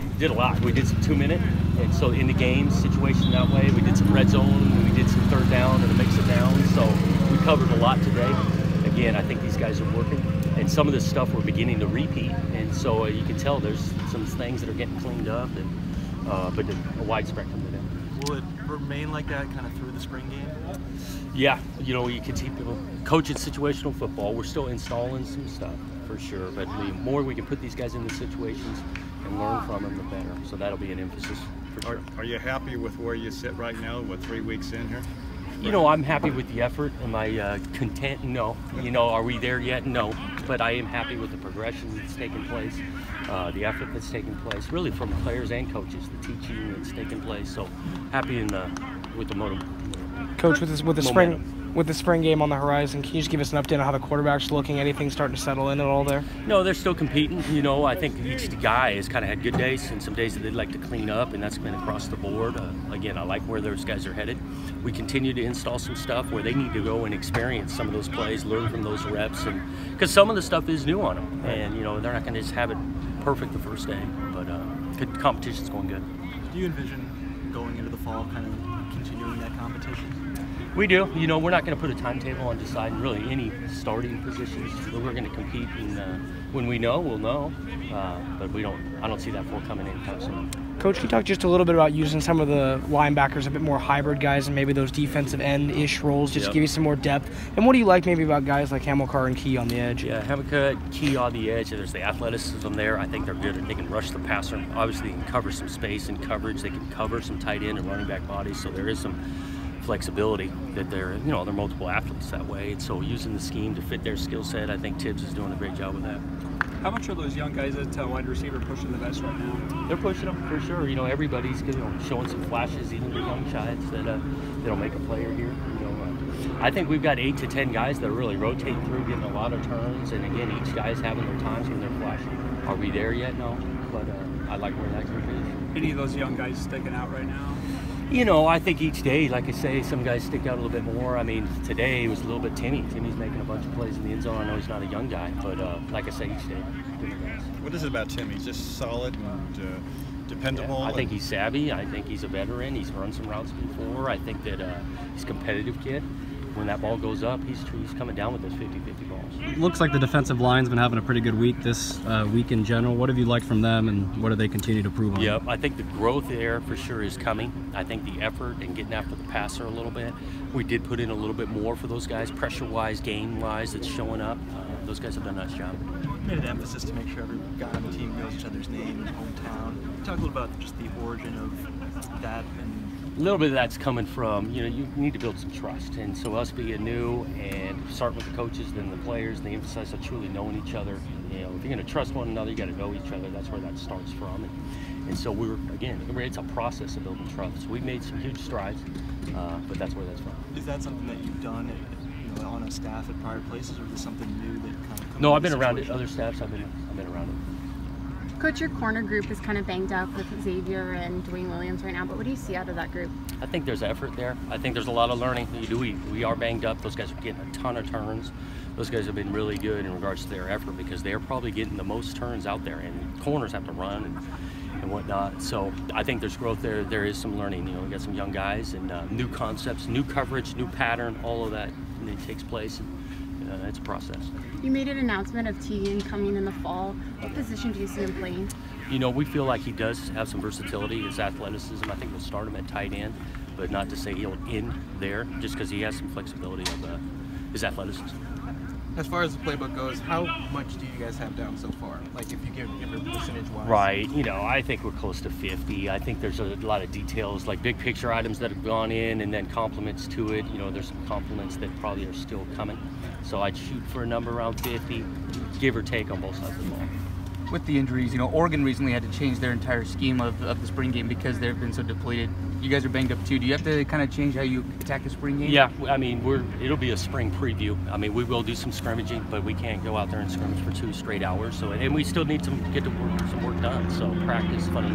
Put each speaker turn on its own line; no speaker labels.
We did a lot. We did some 2-minute, and so in the game situation that way. We did some red zone, and we did some third down and a mix of downs. So we covered a lot today. Again, I think these guys are working, and some of this stuff we're beginning to repeat, and so you can tell there's some things that are getting cleaned up, and but a wide spectrum today.
Will it remain like that kind of through the spring game?
Yeah, you know, you can see people coaching situational football. We're still installing some stuff for sure, but the more we can put these guys into situations and learn from them, the better. So that'll be an emphasis for sure.
Are you happy with where you sit right now? What, 3 weeks in here?
You know, I'm happy with the effort. Am I content? No. You know, are we there yet? No. But I am happy with the progression that's taken place, the effort that's taken place, really from players and coaches, the teaching that's taken place. So happy with the motive.
Coach, with the spring game on the horizon, can you just give us an update on how the quarterback's looking? Anything starting to settle in at all there?
No, they're still competing. You know, I think each guy has kind of had good days and some days that they'd like to clean up, and that's been across the board. Again, I like where those guys are headed. We continue to install some stuff where they need to go and experience some of those plays, learn from those reps, and because some of the stuff is new on them, and you know they're not going to just have it perfect the first day. But good competition's going good.
Do you envision going into the fall kind of continuing that competition?
We do. You know, we're not going to put a timetable on deciding really any starting positions. We're going to compete, and when we know, we'll know. But I don't see that forthcoming anytime soon.
Coach, can you talk just a little bit about using some of the linebackers, a bit more hybrid guys, and maybe those defensive end-ish roles, just to give you some more depth? And what do you like maybe about guys like Hamilcar and Key on the edge?
Yeah, Hamilcar, Key on the edge. There's the athleticism there. I think they're good. They can rush the passer. Obviously, they can cover some space and coverage. They can cover some tight end and running back bodies. So there is some flexibility that they're multiple athletes that way, and so using the scheme to fit their skill set, I think Tibbs is doing a great job with that.
How much are those young guys at wide receiver pushing the best right now?
They're pushing them for sure. You know, everybody's showing some flashes, even the young guys that'll make a player here. You know, I think we've got 8 to 10 guys that are really rotating through, getting a lot of turns, and again, each guy's having their times when they're flashing. Are we there yet? No, but I like where that group is.
Any of those young guys sticking out right now?
You know, I think each day, like I say, some guys stick out a little bit more. I mean, today was a little bit Timmy. Timmy's making a bunch of plays in the end zone. I know he's not a young guy, but like I say, each day, different guys.
What is it about Timmy? He's just solid and dependable?
Yeah, I think he's savvy. I think he's a veteran. He's run some routes before. I think that he's a competitive kid. When that ball goes up, he's coming down with those 50-50 balls.
It looks like the defensive line's been having a pretty good week this week in general. What have you liked from them, and what do they continue to prove on?
Yep, I think the growth there for sure is coming. I think the effort and getting after the passer a little bit. We did put in a little bit more for those guys, pressure-wise, game-wise, that's showing up. Those guys have done a nice job.
Made an emphasis to make sure every guy on the team knows each other's name and hometown. Talk a little about just the origin of that. And
a little bit of that's coming from, you know, you need to build some trust. And so us being new and starting with the coaches, then the players, they emphasize on truly knowing each other. You know, if you're going to trust one another, you got to know each other. That's where that starts from. And so it's a process of building trust. So we've made some huge strides, but that's where that's from.
Is that something that you've done on a staff at prior places, or is this something new that kind of comes?
No, I've been around it. Other staffs, I've been around it.
Coach, your corner group is kind of banged up with Xavier and Dwayne Williams right now, but what do you see out of that group?
I think there's effort there. I think there's a lot of learning. We are banged up. Those guys are getting a ton of turns. Those guys have been really good in regards to their effort because they're probably getting the most turns out there, and corners have to run and whatnot. So I think there's growth there. There is some learning. You know, we got some young guys and new concepts, new coverage, new pattern, all of that takes place. And it's a process.
You made an announcement of Teagan coming in the fall. What position do you see him playing?
You know, we feel like he does have some versatility. His athleticism, I think we'll start him at tight end, but not to say he'll end there, just because he has some flexibility of his athleticism.
As far as the playbook goes, how much do you guys have down so far? Like if you give it percentage-wise?
Right. You know, I think we're close to 50. I think there's a lot of details, like big picture items that have gone in, and then complements to it. You know, there's some complements that probably are still coming. So I'd shoot for a number around 50, give or take on both sides of the ball.
With the injuries, you know, Oregon recently had to change their entire scheme of the spring game because they've been so depleted. You guys are banged up too. Do you have to kind of change how you attack the spring game?
Yeah, I mean, it'll be a spring preview. I mean, we will do some scrimmaging, but we can't go out there and scrimmage for 2 straight hours. So, and we still need to get some work done. So practice, fundamentals.